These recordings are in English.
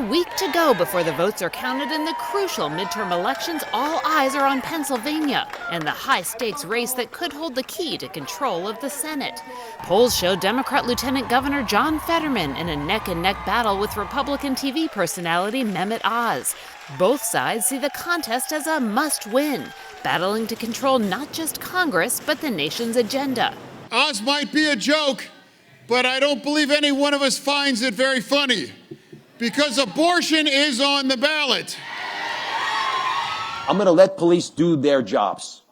week to go before the votes are counted in the crucial midterm elections. All eyes are on Pennsylvania and the high-stakes race that could hold the key to control of the Senate. Polls show Democrat Lieutenant Governor John Fetterman in a neck-and-neck battle with Republican TV personality Mehmet Oz. Both sides see the contest as a must-win, battling to control not just Congress, but the nation's agenda. Oz might be a joke, but I don't believe any one of us finds it very funny, because abortion is on the ballot. I'm going to let police do their jobs.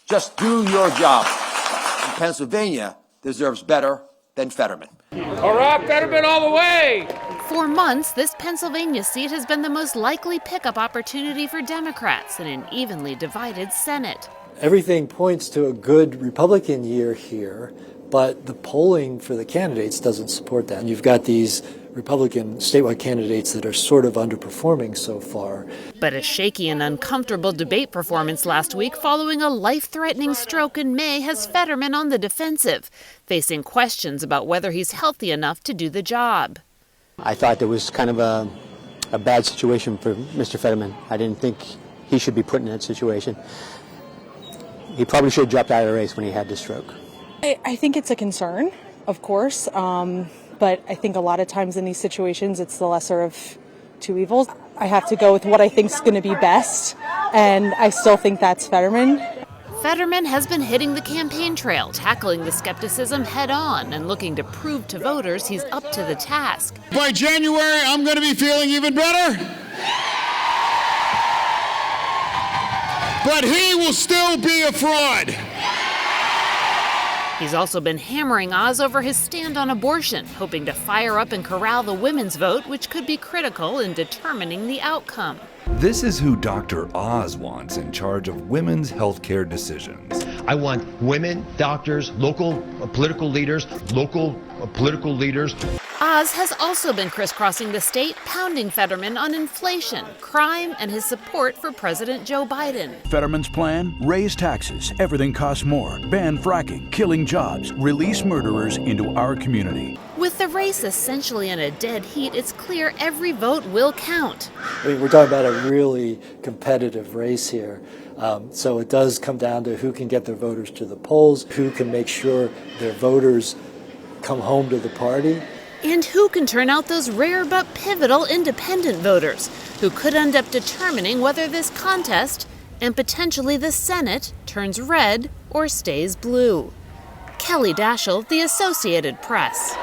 Just do your job. And Pennsylvania deserves better than Fetterman. All right, Fetterman all the way! For months, this Pennsylvania seat has been the most likely pickup opportunity for Democrats in an evenly divided Senate. Everything points to a good Republican year here, but the polling for the candidates doesn't support that. And you've got these Republican statewide candidates that are sort of underperforming so far. But a shaky and uncomfortable debate performance last week following a life-threatening stroke in May has Fetterman on the defensive, facing questions about whether he's healthy enough to do the job. I thought there was kind of a bad situation for Mr. Fetterman. I didn't think he should be put in that situation. He probably should have dropped out of the race when he had the stroke. I think it's a concern, of course, but I think a lot of times in these situations it's the lesser of two evils. I have to go with what I think is going to be best, and I still think that's Fetterman. Fetterman has been hitting the campaign trail, tackling the skepticism head-on and looking to prove to voters he's up to the task. By January, I'm going to be feeling even better. But he will still be a fraud. He's also been hammering Oz over his stand on abortion, hoping to fire up and corral the women's vote, which could be critical in determining the outcome. This is who Dr. Oz wants in charge of women's healthcare decisions. I want women, doctors, local political leaders. Oz has also been crisscrossing the state, pounding Fetterman on inflation, crime, and his support for President Joe Biden. Fetterman's plan? Raise taxes. Everything costs more. Ban fracking, killing jobs, release murderers into our community. With the race essentially in a dead heat, it's clear every vote will count. I mean, we're talking about a really competitive race here. So it does come down to who can get their voters to the polls, who can make sure their voters come home to the party. And who can turn out those rare but pivotal independent voters who could end up determining whether this contest, and potentially the Senate, turns red or stays blue. Kelly Daschle, The Associated Press.